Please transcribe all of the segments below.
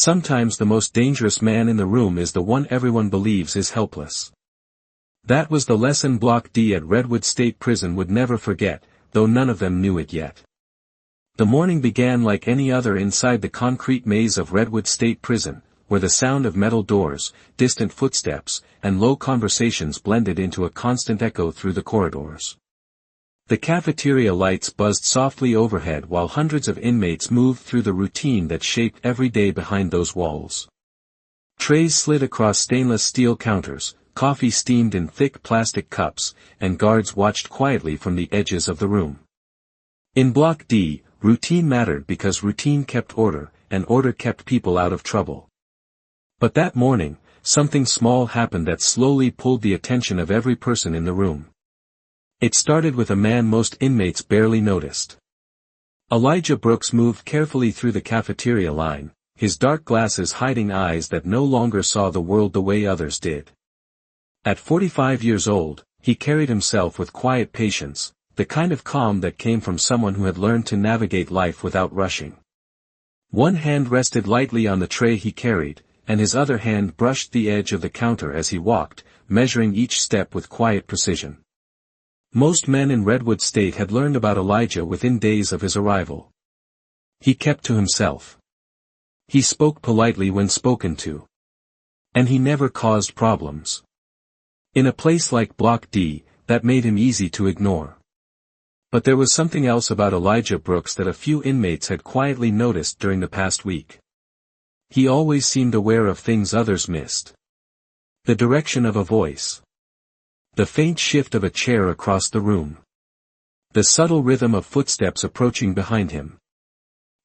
Sometimes the most dangerous man in the room is the one everyone believes is helpless. That was the lesson Block D at Redwood State Prison would never forget, though none of them knew it yet. The morning began like any other inside the concrete maze of Redwood State Prison, where the sound of metal doors, distant footsteps, and low conversations blended into a constant echo through the corridors. The cafeteria lights buzzed softly overhead while hundreds of inmates moved through the routine that shaped every day behind those walls. Trays slid across stainless steel counters, coffee steamed in thick plastic cups, and guards watched quietly from the edges of the room. In Block D, routine mattered because routine kept order, and order kept people out of trouble. But that morning, something small happened that slowly pulled the attention of every person in the room. It started with a man most inmates barely noticed. Elijah Brooks moved carefully through the cafeteria line, his dark glasses hiding eyes that no longer saw the world the way others did. At 45 years old, he carried himself with quiet patience, the kind of calm that came from someone who had learned to navigate life without rushing. One hand rested lightly on the tray he carried, and his other hand brushed the edge of the counter as he walked, measuring each step with quiet precision. Most men in Redwood State had learned about Elijah within days of his arrival. He kept to himself. He spoke politely when spoken to. And he never caused problems. In a place like Block D, that made him easy to ignore. But there was something else about Elijah Brooks that a few inmates had quietly noticed during the past week. He always seemed aware of things others missed. The direction of a voice. The faint shift of a chair across the room. The subtle rhythm of footsteps approaching behind him.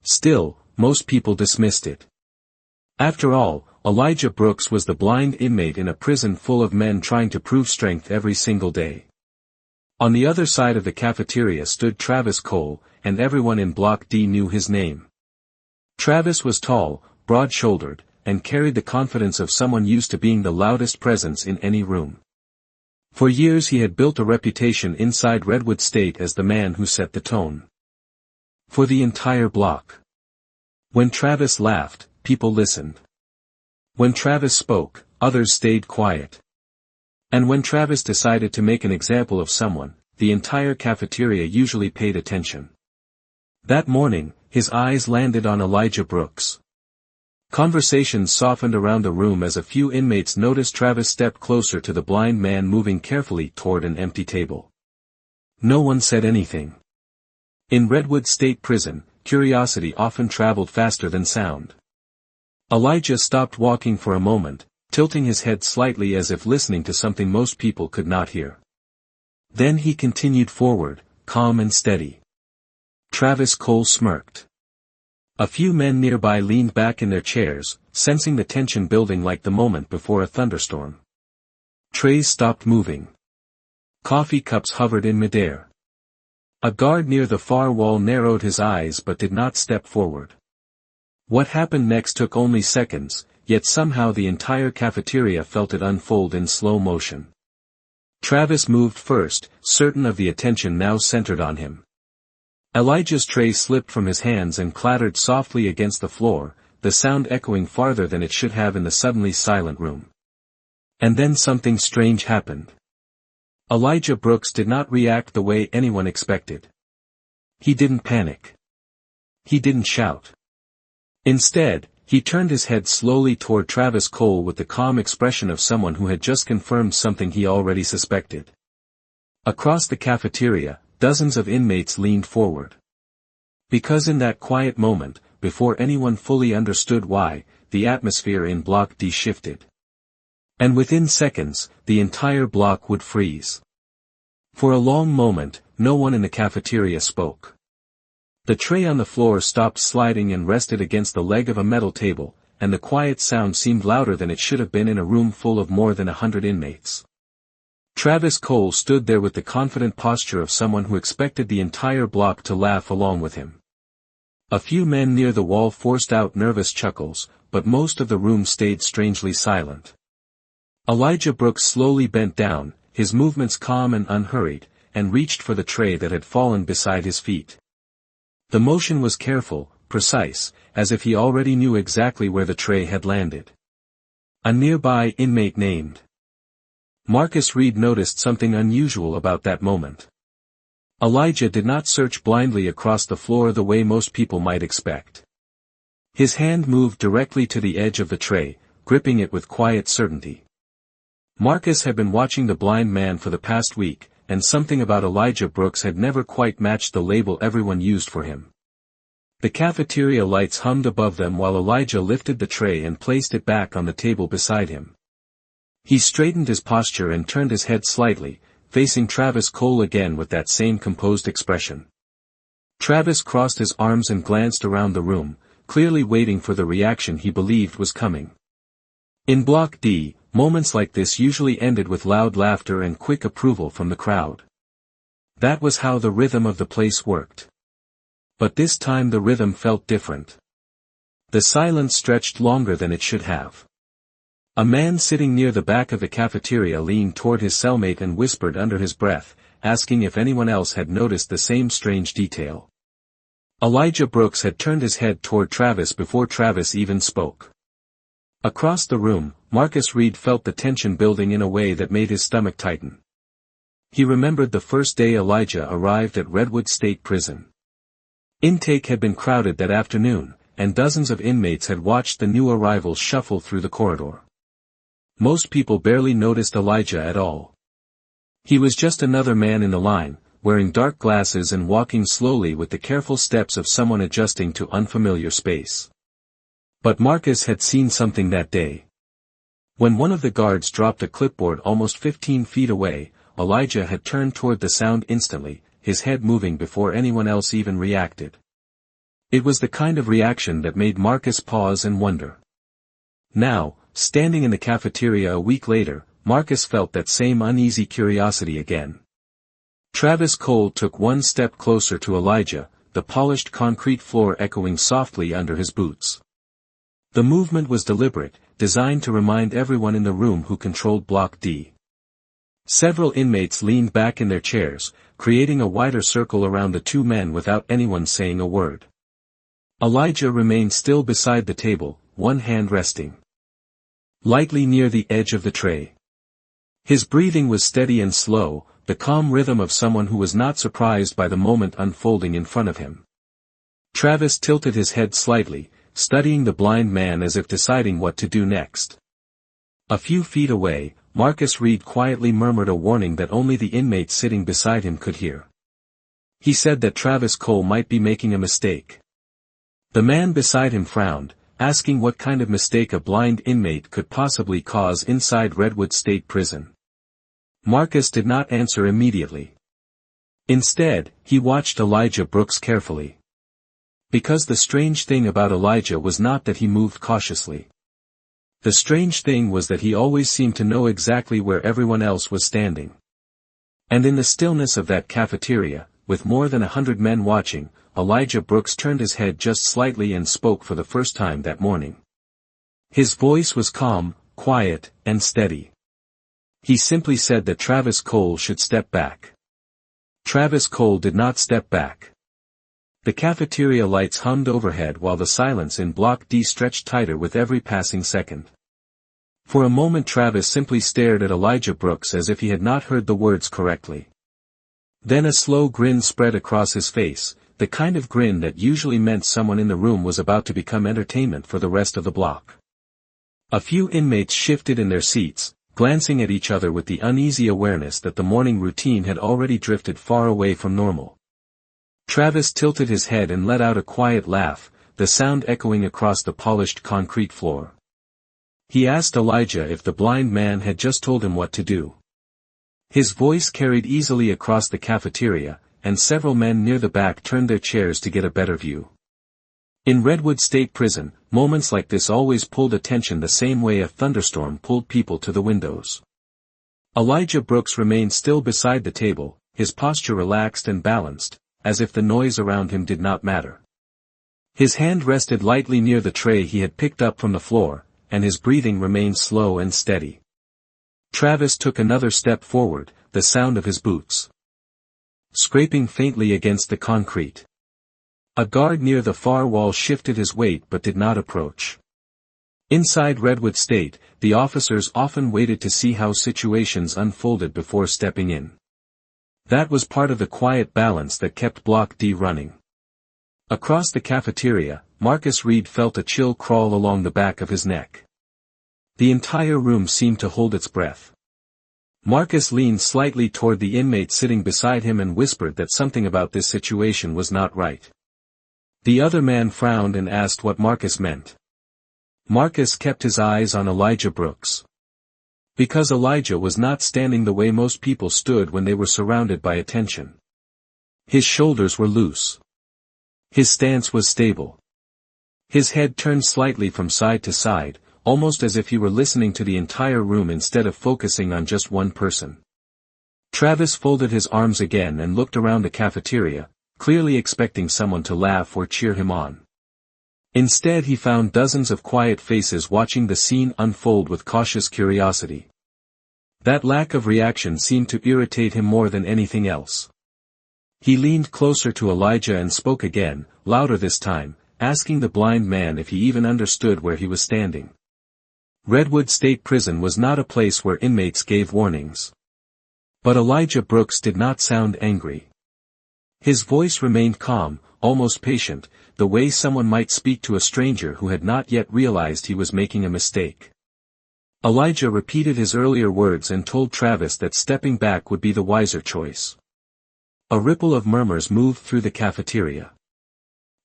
Still, most people dismissed it. After all, Elijah Brooks was the blind inmate in a prison full of men trying to prove strength every single day. On the other side of the cafeteria stood Travis Cole, and everyone in Block D knew his name. Travis was tall, broad-shouldered, and carried the confidence of someone used to being the loudest presence in any room. For years he had built a reputation inside Redwood State as the man who set the tone. For the entire block. When Travis laughed, people listened. When Travis spoke, others stayed quiet. And when Travis decided to make an example of someone, the entire cafeteria usually paid attention. That morning, his eyes landed on Elijah Brooks. Conversations softened around the room as a few inmates noticed Travis step closer to the blind man moving carefully toward an empty table. No one said anything. In Redwood State Prison, curiosity often traveled faster than sound. Elijah stopped walking for a moment, tilting his head slightly as if listening to something most people could not hear. Then he continued forward, calm and steady. Travis Cole smirked. A few men nearby leaned back in their chairs, sensing the tension building like the moment before a thunderstorm. Trays stopped moving. Coffee cups hovered in midair. A guard near the far wall narrowed his eyes but did not step forward. What happened next took only seconds, yet somehow the entire cafeteria felt it unfold in slow motion. Travis moved first, certain of the attention now centered on him. Elijah's tray slipped from his hands and clattered softly against the floor, the sound echoing farther than it should have in the suddenly silent room. And then something strange happened. Elijah Brooks did not react the way anyone expected. He didn't panic. He didn't shout. Instead, he turned his head slowly toward Travis Cole with the calm expression of someone who had just confirmed something he already suspected. Across the cafeteria, dozens of inmates leaned forward. Because in that quiet moment, before anyone fully understood why, the atmosphere in Block D shifted. And within seconds, the entire block would freeze. For a long moment, no one in the cafeteria spoke. The tray on the floor stopped sliding and rested against the leg of a metal table, and the quiet sound seemed louder than it should have been in a room full of more than 100 inmates. Travis Cole stood there with the confident posture of someone who expected the entire block to laugh along with him. A few men near the wall forced out nervous chuckles, but most of the room stayed strangely silent. Elijah Brooks slowly bent down, his movements calm and unhurried, and reached for the tray that had fallen beside his feet. The motion was careful, precise, as if he already knew exactly where the tray had landed. A nearby inmate named Marcus Reed noticed something unusual about that moment. Elijah did not search blindly across the floor the way most people might expect. His hand moved directly to the edge of the tray, gripping it with quiet certainty. Marcus had been watching the blind man for the past week, and something about Elijah Brooks had never quite matched the label everyone used for him. The cafeteria lights hummed above them while Elijah lifted the tray and placed it back on the table beside him. He straightened his posture and turned his head slightly, facing Travis Cole again with that same composed expression. Travis crossed his arms and glanced around the room, clearly waiting for the reaction he believed was coming. In Block D, moments like this usually ended with loud laughter and quick approval from the crowd. That was how the rhythm of the place worked. But this time the rhythm felt different. The silence stretched longer than it should have. A man sitting near the back of the cafeteria leaned toward his cellmate and whispered under his breath, asking if anyone else had noticed the same strange detail. Elijah Brooks had turned his head toward Travis before Travis even spoke. Across the room, Marcus Reed felt the tension building in a way that made his stomach tighten. He remembered the first day Elijah arrived at Redwood State Prison. Intake had been crowded that afternoon, and dozens of inmates had watched the new arrivals shuffle through the corridor. Most people barely noticed Elijah at all. He was just another man in the line, wearing dark glasses and walking slowly with the careful steps of someone adjusting to unfamiliar space. But Marcus had seen something that day. When one of the guards dropped a clipboard almost 15 feet away, Elijah had turned toward the sound instantly, his head moving before anyone else even reacted. It was the kind of reaction that made Marcus pause and wonder. Now, standing in the cafeteria a week later, Marcus felt that same uneasy curiosity again. Travis Cole took one step closer to Elijah, the polished concrete floor echoing softly under his boots. The movement was deliberate, designed to remind everyone in the room who controlled Block D. Several inmates leaned back in their chairs, creating a wider circle around the two men without anyone saying a word. Elijah remained still beside the table, one hand resting lightly near the edge of the tray. His breathing was steady and slow, the calm rhythm of someone who was not surprised by the moment unfolding in front of him. Travis tilted his head slightly, studying the blind man as if deciding what to do next. A few feet away, Marcus Reed quietly murmured a warning that only the inmate sitting beside him could hear. He said that Travis Cole might be making a mistake. The man beside him frowned, asking what kind of mistake a blind inmate could possibly cause inside Redwood State Prison. Marcus did not answer immediately. Instead, he watched Elijah Brooks carefully. Because the strange thing about Elijah was not that he moved cautiously. The strange thing was that he always seemed to know exactly where everyone else was standing. And in the stillness of that cafeteria, with more than 100 men watching, Elijah Brooks turned his head just slightly and spoke for the first time that morning. His voice was calm, quiet, and steady. He simply said that Travis Cole should step back. Travis Cole did not step back. The cafeteria lights hummed overhead while the silence in Block D stretched tighter with every passing second. For a moment Travis simply stared at Elijah Brooks as if he had not heard the words correctly. Then a slow grin spread across his face, the kind of grin that usually meant someone in the room was about to become entertainment for the rest of the block. A few inmates shifted in their seats, glancing at each other with the uneasy awareness that the morning routine had already drifted far away from normal. Travis tilted his head and let out a quiet laugh, the sound echoing across the polished concrete floor. He asked Elijah if the blind man had just told him what to do. His voice carried easily across the cafeteria, and several men near the back turned their chairs to get a better view. In Redwood State Prison, moments like this always pulled attention the same way a thunderstorm pulled people to the windows. Elijah Brooks remained still beside the table, his posture relaxed and balanced, as if the noise around him did not matter. His hand rested lightly near the tray he had picked up from the floor, and his breathing remained slow and steady. Travis took another step forward, the sound of his boots scraping faintly against the concrete. A guard near the far wall shifted his weight but did not approach. Inside Redwood State, the officers often waited to see how situations unfolded before stepping in. That was part of the quiet balance that kept Block D running. Across the cafeteria, Marcus Reed felt a chill crawl along the back of his neck. The entire room seemed to hold its breath. Marcus leaned slightly toward the inmate sitting beside him and whispered that something about this situation was not right. The other man frowned and asked what Marcus meant. Marcus kept his eyes on Elijah Brooks. Because Elijah was not standing the way most people stood when they were surrounded by attention. His shoulders were loose. His stance was stable. His head turned slightly from side to side, almost as if he were listening to the entire room instead of focusing on just one person. Travis folded his arms again and looked around the cafeteria, clearly expecting someone to laugh or cheer him on. Instead he found dozens of quiet faces watching the scene unfold with cautious curiosity. That lack of reaction seemed to irritate him more than anything else. He leaned closer to Elijah and spoke again, louder this time, asking the blind man if he even understood where he was standing. Redwood State Prison was not a place where inmates gave warnings. But Elijah Brooks did not sound angry. His voice remained calm, almost patient, the way someone might speak to a stranger who had not yet realized he was making a mistake. Elijah repeated his earlier words and told Travis that stepping back would be the wiser choice. A ripple of murmurs moved through the cafeteria.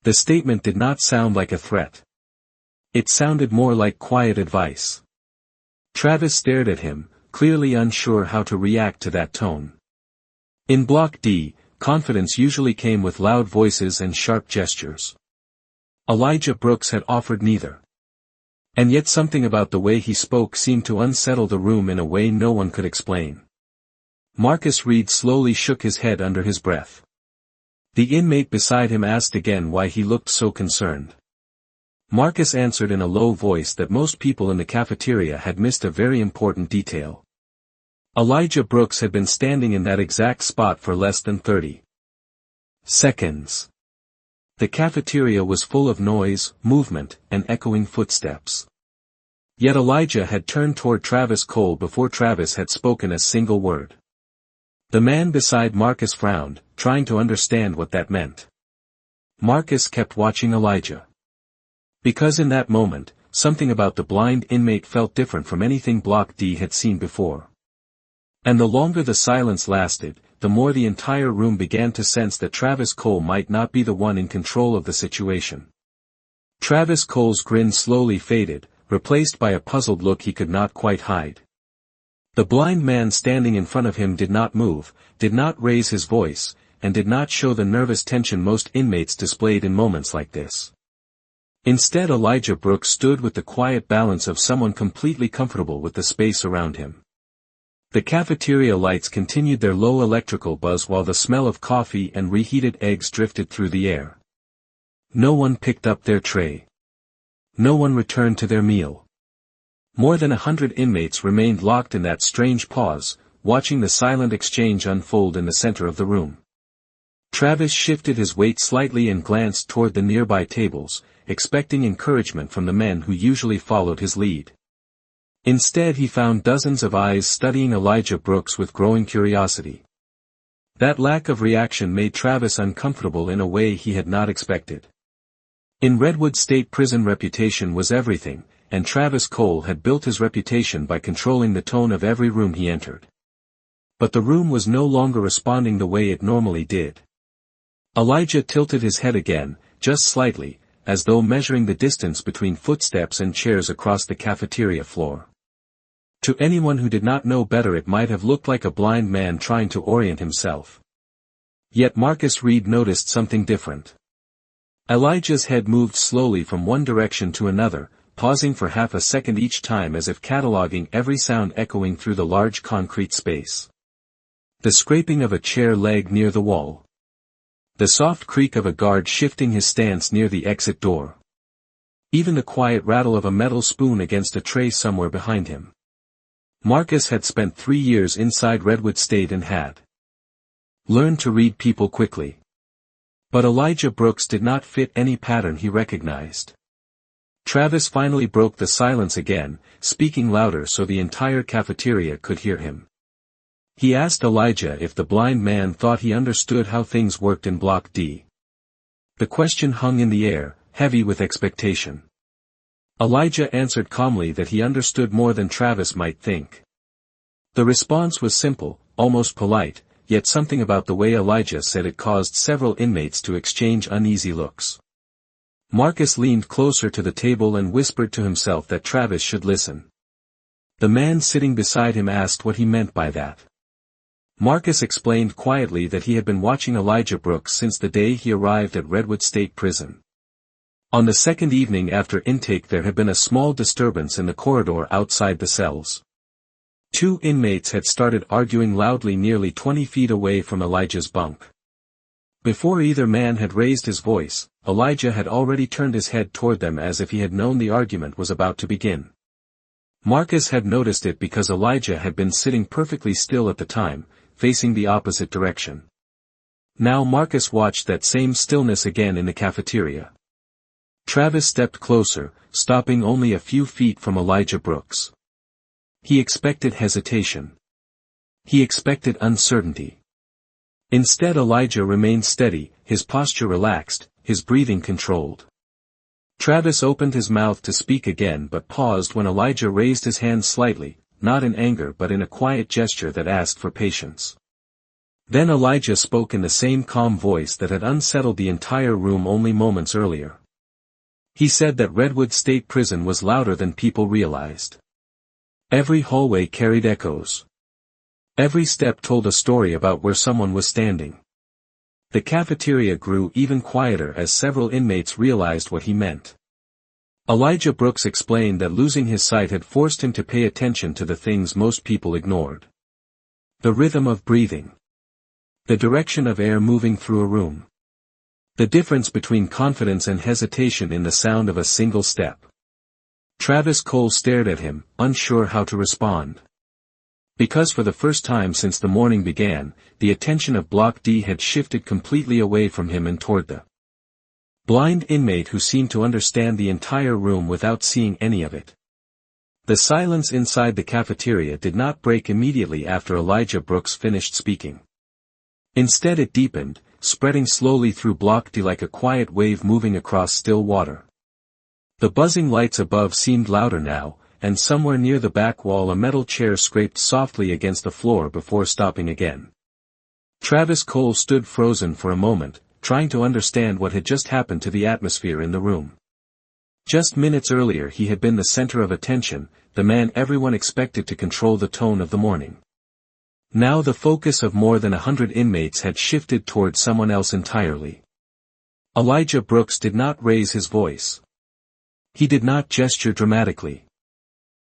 The statement did not sound like a threat. It sounded more like quiet advice. Travis stared at him, clearly unsure how to react to that tone. In Block D, confidence usually came with loud voices and sharp gestures. Elijah Brooks had offered neither. And yet something about the way he spoke seemed to unsettle the room in a way no one could explain. Marcus Reed slowly shook his head under his breath. The inmate beside him asked again why he looked so concerned. Marcus answered in a low voice that most people in the cafeteria had missed a very important detail. Elijah Brooks had been standing in that exact spot for less than 30 seconds. The cafeteria was full of noise, movement, and echoing footsteps. Yet Elijah had turned toward Travis Cole before Travis had spoken a single word. The man beside Marcus frowned, trying to understand what that meant. Marcus kept watching Elijah. Because in that moment, something about the blind inmate felt different from anything Block D had seen before. And the longer the silence lasted, the more the entire room began to sense that Travis Cole might not be the one in control of the situation. Travis Cole's grin slowly faded, replaced by a puzzled look he could not quite hide. The blind man standing in front of him did not move, did not raise his voice, and did not show the nervous tension most inmates displayed in moments like this. Instead Elijah Brooks stood with the quiet balance of someone completely comfortable with the space around him. The cafeteria lights continued their low electrical buzz while the smell of coffee and reheated eggs drifted through the air. No one picked up their tray. No one returned to their meal. More than 100 inmates remained locked in that strange pause, watching the silent exchange unfold in the center of the room. Travis shifted his weight slightly and glanced toward the nearby tables, expecting encouragement from the men who usually followed his lead. Instead he found dozens of eyes studying Elijah Brooks with growing curiosity. That lack of reaction made Travis uncomfortable in a way he had not expected. In Redwood State Prison reputation was everything, and Travis Cole had built his reputation by controlling the tone of every room he entered. But the room was no longer responding the way it normally did. Elijah tilted his head again, just slightly, as though measuring the distance between footsteps and chairs across the cafeteria floor. To anyone who did not know better it might have looked like a blind man trying to orient himself. Yet Marcus Reed noticed something different. Elijah's head moved slowly from one direction to another, pausing for half a second each time as if cataloging every sound echoing through the large concrete space. The scraping of a chair leg near the wall. The soft creak of a guard shifting his stance near the exit door. Even the quiet rattle of a metal spoon against a tray somewhere behind him. Marcus had spent 3 years inside Redwood State and had learned to read people quickly. But Elijah Brooks did not fit any pattern he recognized. Travis finally broke the silence again, speaking louder so the entire cafeteria could hear him. He asked Elijah if the blind man thought he understood how things worked in Block D. The question hung in the air, heavy with expectation. Elijah answered calmly that he understood more than Travis might think. The response was simple, almost polite, yet something about the way Elijah said it caused several inmates to exchange uneasy looks. Marcus leaned closer to the table and whispered to himself that Travis should listen. The man sitting beside him asked what he meant by that. Marcus explained quietly that he had been watching Elijah Brooks since the day he arrived at Redwood State Prison. On the second evening after intake there had been a small disturbance in the corridor outside the cells. Two inmates had started arguing loudly nearly 20 feet away from Elijah's bunk. Before either man had raised his voice, Elijah had already turned his head toward them as if he had known the argument was about to begin. Marcus had noticed it because Elijah had been sitting perfectly still at the time, facing the opposite direction. Now Marcus watched that same stillness again in the cafeteria. Travis stepped closer, stopping only a few feet from Elijah Brooks. He expected hesitation. He expected uncertainty. Instead Elijah remained steady, his posture relaxed, his breathing controlled. Travis opened his mouth to speak again but paused when Elijah raised his hand slightly, not in anger but in a quiet gesture that asked for patience. Then Elijah spoke in the same calm voice that had unsettled the entire room only moments earlier. He said that Redwood State Prison was louder than people realized. Every hallway carried echoes. Every step told a story about where someone was standing. The cafeteria grew even quieter as several inmates realized what he meant. Elijah Brooks explained that losing his sight had forced him to pay attention to the things most people ignored. The rhythm of breathing. The direction of air moving through a room. The difference between confidence and hesitation in the sound of a single step. Travis Cole stared at him, unsure how to respond. Because for the first time since the morning began, the attention of Block D had shifted completely away from him and toward the blind inmate who seemed to understand the entire room without seeing any of it. The silence inside the cafeteria did not break immediately after Elijah Brooks finished speaking. Instead it deepened, spreading slowly through Block D like a quiet wave moving across still water. The buzzing lights above seemed louder now, and somewhere near the back wall a metal chair scraped softly against the floor before stopping again. Travis Cole stood frozen for a moment, trying to understand what had just happened to the atmosphere in the room. Just minutes earlier he had been the center of attention, the man everyone expected to control the tone of the morning. Now the focus of more than 100 inmates had shifted toward someone else entirely. Elijah Brooks did not raise his voice. He did not gesture dramatically.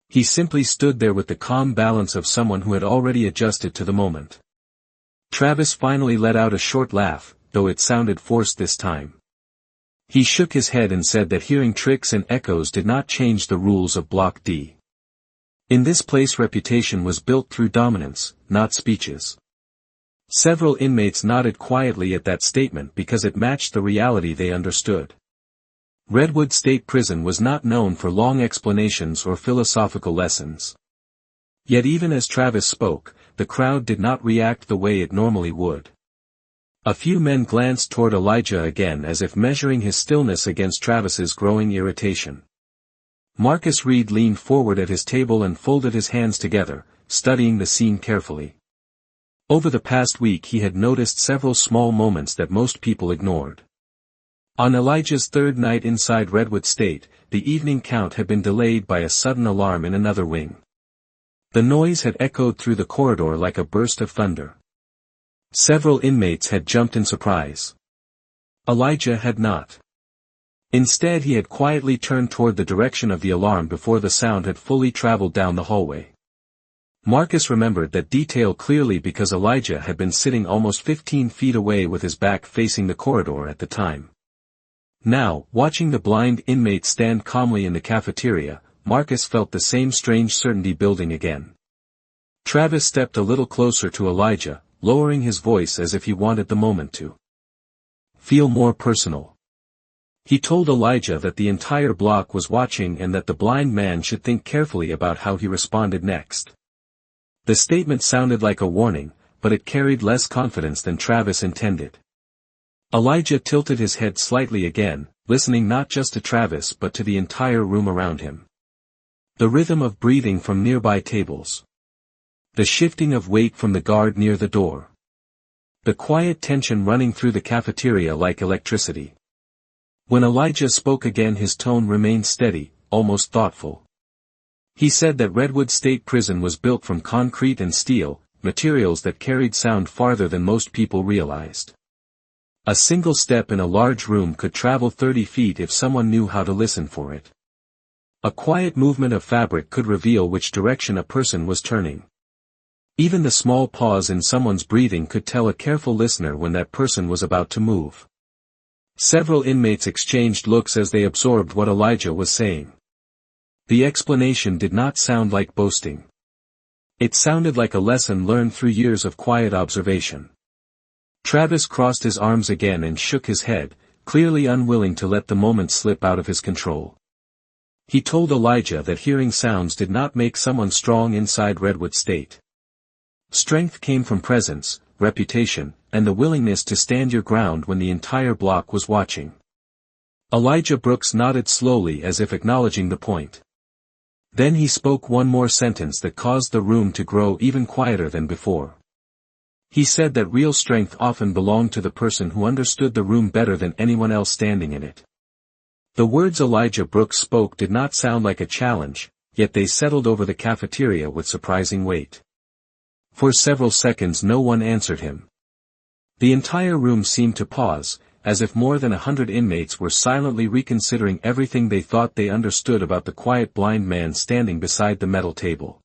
He simply stood there with the calm balance of someone who had already adjusted to the moment. Travis finally let out a short laugh, though it sounded forced this time. He shook his head and said that hearing tricks and echoes did not change the rules of Block D. In this place reputation was built through dominance, not speeches. Several inmates nodded quietly at that statement because it matched the reality they understood. Redwood State Prison was not known for long explanations or philosophical lessons. Yet even as Travis spoke, the crowd did not react the way it normally would. A few men glanced toward Elijah again as if measuring his stillness against Travis's growing irritation. Marcus Reed leaned forward at his table and folded his hands together, studying the scene carefully. Over the past week he had noticed several small moments that most people ignored. On Elijah's third night inside Redwood State, the evening count had been delayed by a sudden alarm in another wing. The noise had echoed through the corridor like a burst of thunder. Several inmates had jumped in surprise. Elijah had not. Instead he had quietly turned toward the direction of the alarm before the sound had fully traveled down the hallway. Marcus remembered that detail clearly because Elijah had been sitting almost 15 feet away with his back facing the corridor at the time. Now, watching the blind inmate stand calmly in the cafeteria, Marcus felt the same strange certainty building again. Travis stepped a little closer to Elijah, lowering his voice as if he wanted the moment to feel more personal. He told Elijah that the entire block was watching and that the blind man should think carefully about how he responded next. The statement sounded like a warning, but it carried less confidence than Travis intended. Elijah tilted his head slightly again, listening not just to Travis but to the entire room around him. The rhythm of breathing from nearby tables. The shifting of weight from the guard near the door. The quiet tension running through the cafeteria like electricity. When Elijah spoke again his tone remained steady, almost thoughtful. He said that Redwood State Prison was built from concrete and steel, materials that carried sound farther than most people realized. A single step in a large room could travel 30 feet if someone knew how to listen for it. A quiet movement of fabric could reveal which direction a person was turning. Even the small pause in someone's breathing could tell a careful listener when that person was about to move. Several inmates exchanged looks as they absorbed what Elijah was saying. The explanation did not sound like boasting. It sounded like a lesson learned through years of quiet observation. Travis crossed his arms again and shook his head, clearly unwilling to let the moment slip out of his control. He told Elijah that hearing sounds did not make someone strong inside Redwood State. Strength came from presence, reputation, and the willingness to stand your ground when the entire block was watching. Elijah Brooks nodded slowly as if acknowledging the point. Then he spoke one more sentence that caused the room to grow even quieter than before. He said that real strength often belonged to the person who understood the room better than anyone else standing in it. The words Elijah Brooks spoke did not sound like a challenge, yet they settled over the cafeteria with surprising weight. For several seconds no one answered him. The entire room seemed to pause, as if more than 100 inmates were silently reconsidering everything they thought they understood about the quiet blind man standing beside the metal table.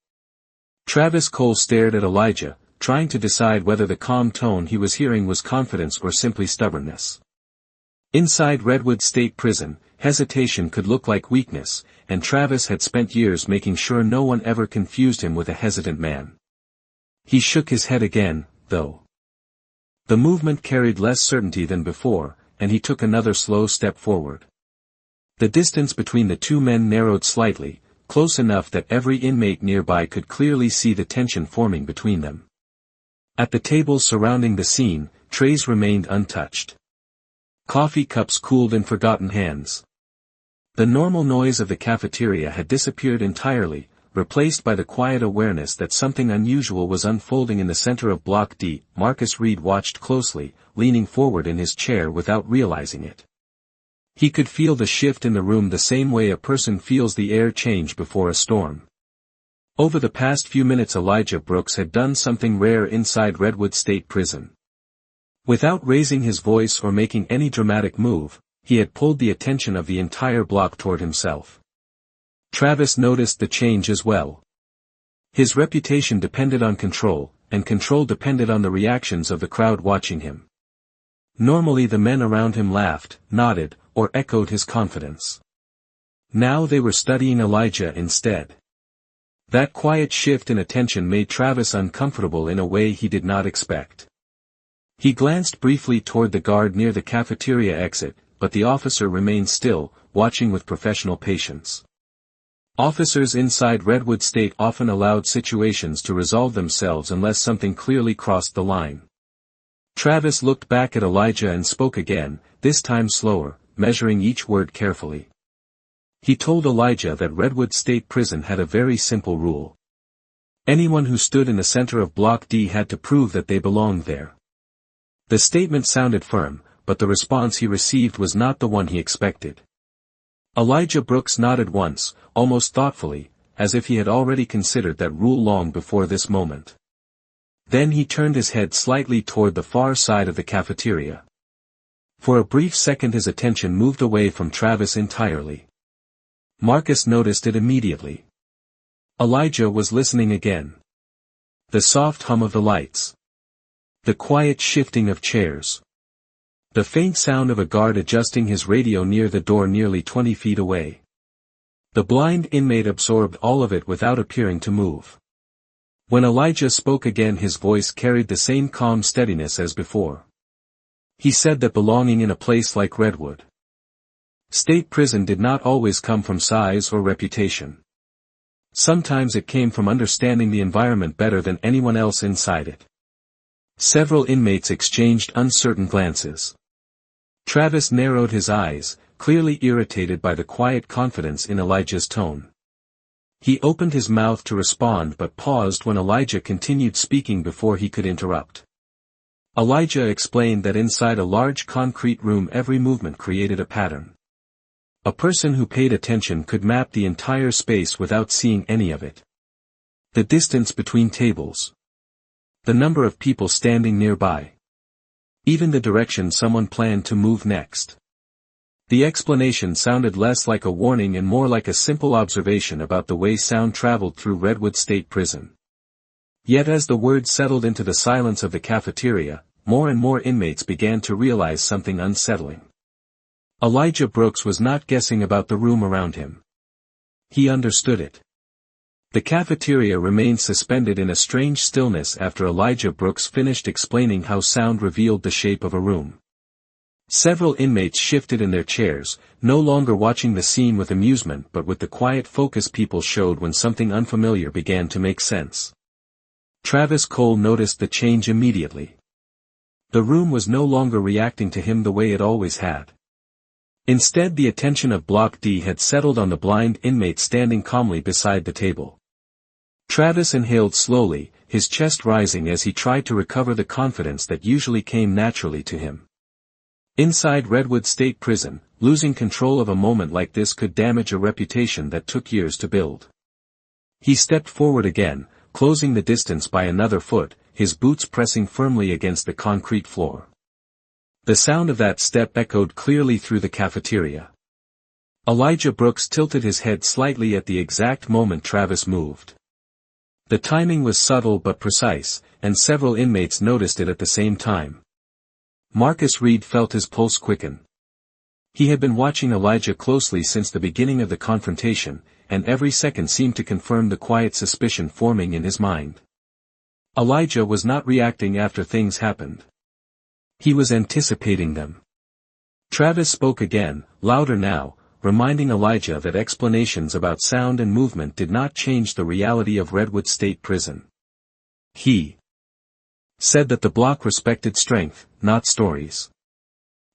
Travis Cole stared at Elijah, trying to decide whether the calm tone he was hearing was confidence or simply stubbornness. Inside Redwood State Prison, hesitation could look like weakness, and Travis had spent years making sure no one ever confused him with a hesitant man. He shook his head again, though. The movement carried less certainty than before, and he took another slow step forward. The distance between the two men narrowed slightly, close enough that every inmate nearby could clearly see the tension forming between them. At the tables surrounding the scene, trays remained untouched. Coffee cups cooled in forgotten hands. The normal noise of the cafeteria had disappeared entirely, replaced by the quiet awareness that something unusual was unfolding in the center of Block D. Marcus Reed watched closely, leaning forward in his chair without realizing it. He could feel the shift in the room the same way a person feels the air change before a storm. Over the past few minutes Elijah Brooks had done something rare inside Redwood State Prison. Without raising his voice or making any dramatic move, he had pulled the attention of the entire block toward himself. Travis noticed the change as well. His reputation depended on control, and control depended on the reactions of the crowd watching him. Normally the men around him laughed, nodded, or echoed his confidence. Now they were studying Elijah instead. That quiet shift in attention made Travis uncomfortable in a way he did not expect. He glanced briefly toward the guard near the cafeteria exit, but the officer remained still, watching with professional patience. Officers inside Redwood State often allowed situations to resolve themselves unless something clearly crossed the line. Travis looked back at Elijah and spoke again, this time slower, measuring each word carefully. He told Elijah that Redwood State Prison had a very simple rule. Anyone who stood in the center of Block D had to prove that they belonged there. The statement sounded firm, but the response he received was not the one he expected. Elijah Brooks nodded once, almost thoughtfully, as if he had already considered that rule long before this moment. Then he turned his head slightly toward the far side of the cafeteria. For a brief second his attention moved away from Travis entirely. Marcus noticed it immediately. Elijah was listening again. The soft hum of the lights. The quiet shifting of chairs. The faint sound of a guard adjusting his radio near the door nearly 20 feet away. The blind inmate absorbed all of it without appearing to move. When Elijah spoke again his voice carried the same calm steadiness as before. He said that belonging in a place like Redwood State Prison did not always come from size or reputation. Sometimes it came from understanding the environment better than anyone else inside it. Several inmates exchanged uncertain glances. Travis narrowed his eyes, clearly irritated by the quiet confidence in Elijah's tone. He opened his mouth to respond but paused when Elijah continued speaking before he could interrupt. Elijah explained that inside a large concrete room every movement created a pattern. A person who paid attention could map the entire space without seeing any of it. The distance between tables. The number of people standing nearby. Even the direction someone planned to move next. The explanation sounded less like a warning and more like a simple observation about the way sound traveled through Redwood State Prison. Yet as the words settled into the silence of the cafeteria, more and more inmates began to realize something unsettling. Elijah Brooks was not guessing about the room around him. He understood it. The cafeteria remained suspended in a strange stillness after Elijah Brooks finished explaining how sound revealed the shape of a room. Several inmates shifted in their chairs, no longer watching the scene with amusement but with the quiet focus people showed when something unfamiliar began to make sense. Travis Cole noticed the change immediately. The room was no longer reacting to him the way it always had. Instead, the attention of Block D had settled on the blind inmate standing calmly beside the table. Travis inhaled slowly, his chest rising as he tried to recover the confidence that usually came naturally to him. Inside Redwood State Prison, losing control of a moment like this could damage a reputation that took years to build. He stepped forward again, closing the distance by another foot, his boots pressing firmly against the concrete floor. The sound of that step echoed clearly through the cafeteria. Elijah Brooks tilted his head slightly at the exact moment Travis moved. The timing was subtle but precise, and several inmates noticed it at the same time. Marcus Reed felt his pulse quicken. He had been watching Elijah closely since the beginning of the confrontation, and every second seemed to confirm the quiet suspicion forming in his mind. Elijah was not reacting after things happened. He was anticipating them. Travis spoke again, louder now, reminding Elijah that explanations about sound and movement did not change the reality of Redwood State Prison. He said that the block respected strength, not stories.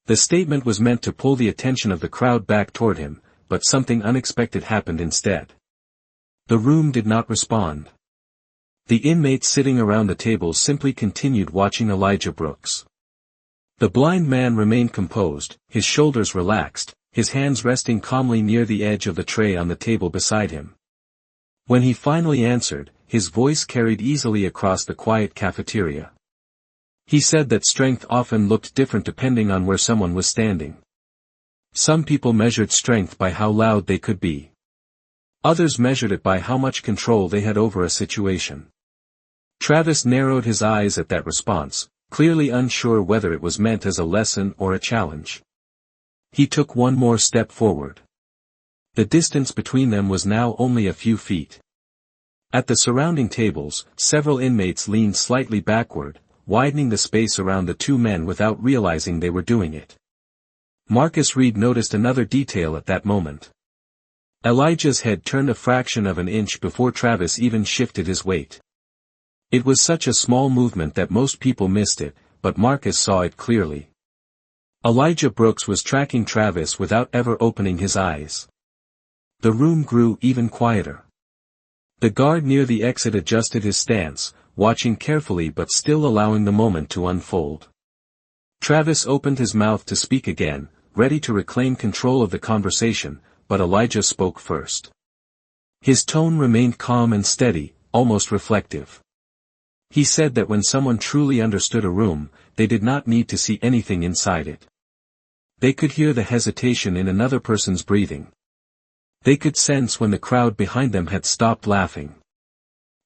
The statement was meant to pull the attention of the crowd back toward him, but something unexpected happened instead. The room did not respond. The inmates sitting around the table simply continued watching Elijah Brooks. The blind man remained composed, his shoulders relaxed, his hands resting calmly near the edge of the tray on the table beside him. When he finally answered, his voice carried easily across the quiet cafeteria. He said that strength often looked different depending on where someone was standing. Some people measured strength by how loud they could be. Others measured it by how much control they had over a situation. Travis narrowed his eyes at that response, clearly unsure whether it was meant as a lesson or a challenge. He took one more step forward. The distance between them was now only a few feet. At the surrounding tables, several inmates leaned slightly backward, widening the space around the two men without realizing they were doing it. Marcus Reed noticed another detail at that moment. Elijah's head turned a fraction of an inch before Travis even shifted his weight. It was such a small movement that most people missed it, but Marcus saw it clearly. Elijah Brooks was tracking Travis without ever opening his eyes. The room grew even quieter. The guard near the exit adjusted his stance, watching carefully but still allowing the moment to unfold. Travis opened his mouth to speak again, ready to reclaim control of the conversation, but Elijah spoke first. His tone remained calm and steady, almost reflective. He said that when someone truly understood a room, they did not need to see anything inside it. They could hear the hesitation in another person's breathing. They could sense when the crowd behind them had stopped laughing.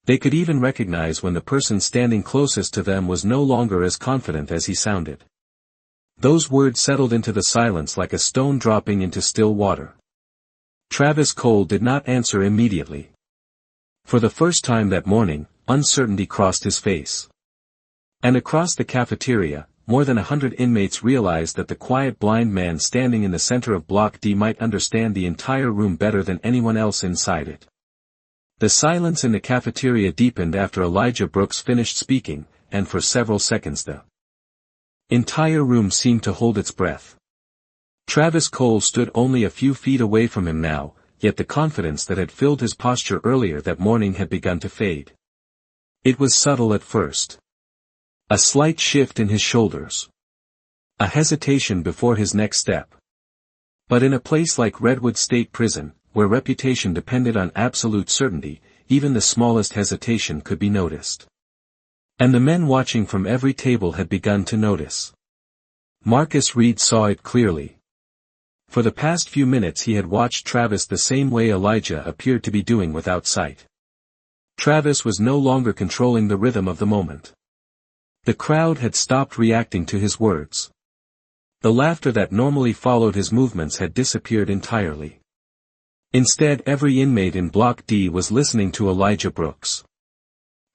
They could even recognize when the person standing closest to them was no longer as confident as he sounded. Those words settled into the silence like a stone dropping into still water. Travis Cole did not answer immediately. For the first time that morning, uncertainty crossed his face. And across the cafeteria, more than 100 inmates realized that the quiet blind man standing in the center of Block D might understand the entire room better than anyone else inside it. The silence in the cafeteria deepened after Elijah Brooks finished speaking, and for several seconds the entire room seemed to hold its breath. Travis Cole stood only a few feet away from him now, yet the confidence that had filled his posture earlier that morning had begun to fade. It was subtle at first. A slight shift in his shoulders. A hesitation before his next step. But in a place like Redwood State Prison, where reputation depended on absolute certainty, even the smallest hesitation could be noticed. And the men watching from every table had begun to notice. Marcus Reed saw it clearly. For the past few minutes he had watched Travis the same way Elijah appeared to be doing without sight. Travis was no longer controlling the rhythm of the moment. The crowd had stopped reacting to his words. The laughter that normally followed his movements had disappeared entirely. Instead, every inmate in Block D was listening to Elijah Brooks.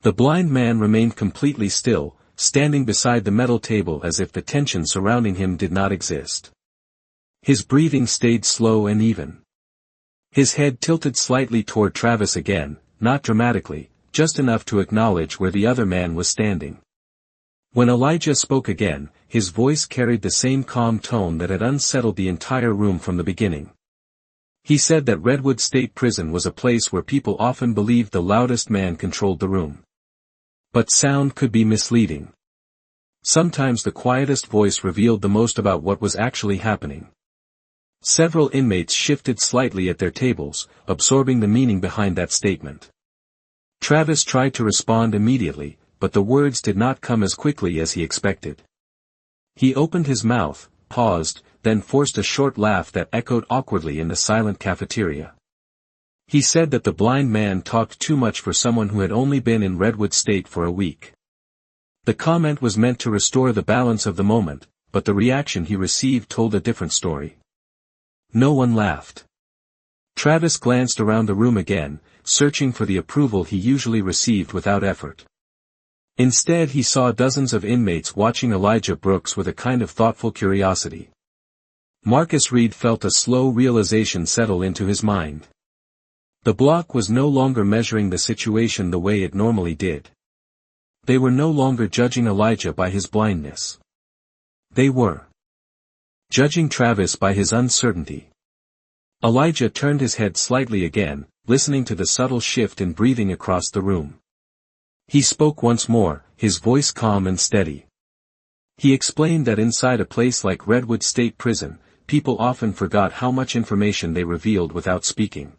The blind man remained completely still, standing beside the metal table as if the tension surrounding him did not exist. His breathing stayed slow and even. His head tilted slightly toward Travis again, not dramatically, just enough to acknowledge where the other man was standing. When Elijah spoke again, his voice carried the same calm tone that had unsettled the entire room from the beginning. He said that Redwood State Prison was a place where people often believed the loudest man controlled the room. But sound could be misleading. Sometimes the quietest voice revealed the most about what was actually happening. Several inmates shifted slightly at their tables, absorbing the meaning behind that statement. Travis tried to respond immediately, but the words did not come as quickly as he expected. He opened his mouth, paused, then forced a short laugh that echoed awkwardly in the silent cafeteria. He said that the blind man talked too much for someone who had only been in Redwood State for a week. The comment was meant to restore the balance of the moment, but the reaction he received told a different story. No one laughed. Travis glanced around the room again, searching for the approval he usually received without effort. Instead he saw dozens of inmates watching Elijah Brooks with a kind of thoughtful curiosity. Marcus Reed felt a slow realization settle into his mind. The block was no longer measuring the situation the way it normally did. They were no longer judging Elijah by his blindness. They were judging Travis by his uncertainty. Elijah turned his head slightly again, listening to the subtle shift in breathing across the room. He spoke once more, his voice calm and steady. He explained that inside a place like Redwood State Prison, people often forgot how much information they revealed without speaking.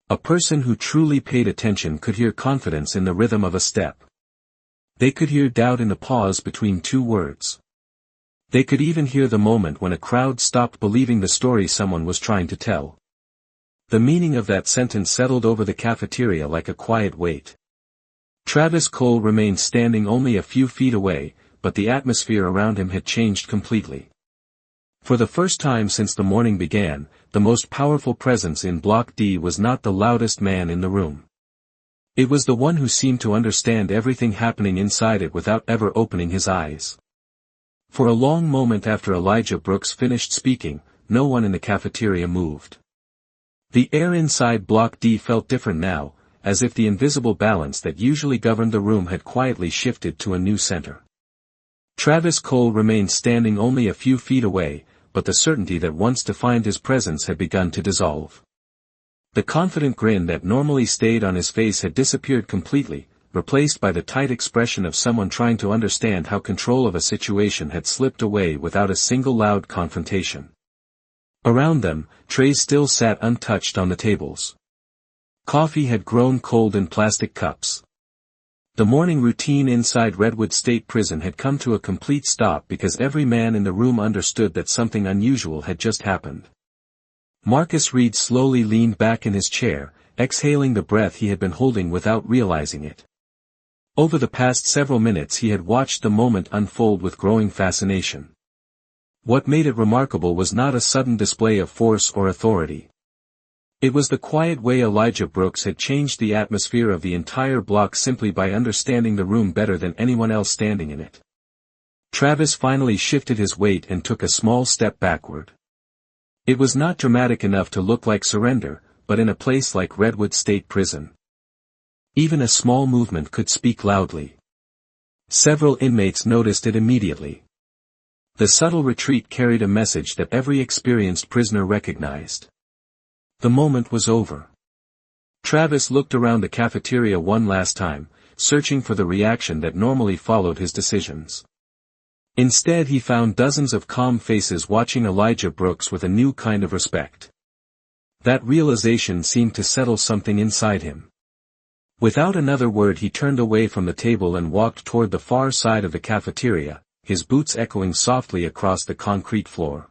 A person who truly paid attention could hear confidence in the rhythm of a step. They could hear doubt in the pause between two words. They could even hear the moment when a crowd stopped believing the story someone was trying to tell. The meaning of that sentence settled over the cafeteria like a quiet weight. Travis Cole remained standing only a few feet away, but the atmosphere around him had changed completely. For the first time since the morning began, the most powerful presence in Block D was not the loudest man in the room. It was the one who seemed to understand everything happening inside it without ever opening his eyes. For a long moment after Elijah Brooks finished speaking, no one in the cafeteria moved. The air inside Block D felt different now, as if the invisible balance that usually governed the room had quietly shifted to a new center. Travis Cole remained standing only a few feet away, but the certainty that once defined his presence had begun to dissolve. The confident grin that normally stayed on his face had disappeared completely, replaced by the tight expression of someone trying to understand how control of a situation had slipped away without a single loud confrontation. Around them, trays still sat untouched on the tables. Coffee had grown cold in plastic cups. The morning routine inside Redwood State Prison had come to a complete stop because every man in the room understood that something unusual had just happened. Marcus Reed slowly leaned back in his chair, exhaling the breath he had been holding without realizing it. Over the past several minutes he had watched the moment unfold with growing fascination. What made it remarkable was not a sudden display of force or authority. It was the quiet way Elijah Brooks had changed the atmosphere of the entire block simply by understanding the room better than anyone else standing in it. Travis finally shifted his weight and took a small step backward. It was not dramatic enough to look like surrender, but in a place like Redwood State Prison, even a small movement could speak loudly. Several inmates noticed it immediately. The subtle retreat carried a message that every experienced prisoner recognized. The moment was over. Travis looked around the cafeteria one last time, searching for the reaction that normally followed his decisions. Instead he found dozens of calm faces watching Elijah Brooks with a new kind of respect. That realization seemed to settle something inside him. Without another word he turned away from the table and walked toward the far side of the cafeteria, his boots echoing softly across the concrete floor.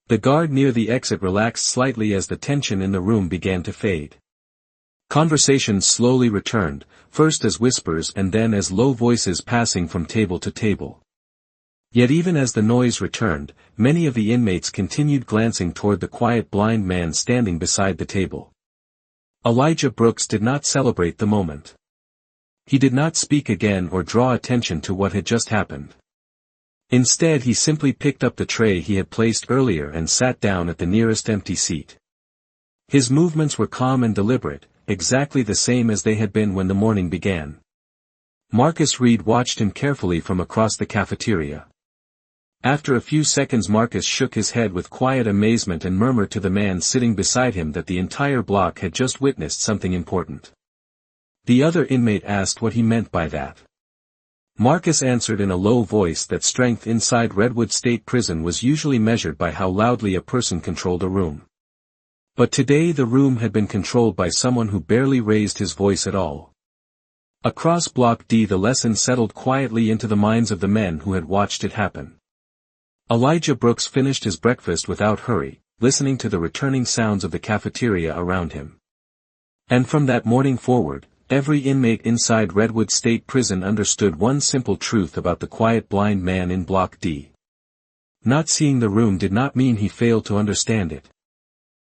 The guard near the exit relaxed slightly as the tension in the room began to fade. Conversations slowly returned, first as whispers and then as low voices passing from table to table. Yet even as the noise returned, many of the inmates continued glancing toward the quiet blind man standing beside the table. Elijah Brooks did not celebrate the moment. He did not speak again or draw attention to what had just happened. Instead he simply picked up the tray he had placed earlier and sat down at the nearest empty seat. His movements were calm and deliberate, exactly the same as they had been when the morning began. Marcus Reed watched him carefully from across the cafeteria. After a few seconds Marcus shook his head with quiet amazement and murmured to the man sitting beside him that the entire block had just witnessed something important. The other inmate asked what he meant by that. Marcus answered in a low voice that strength inside Redwood State Prison was usually measured by how loudly a person controlled a room. But today the room had been controlled by someone who barely raised his voice at all. Across Block D the lesson settled quietly into the minds of the men who had watched it happen. Elijah Brooks finished his breakfast without hurry, listening to the returning sounds of the cafeteria around him. And from that morning forward, every inmate inside Redwood State Prison understood one simple truth about the quiet blind man in Block D. Not seeing the room did not mean he failed to understand it.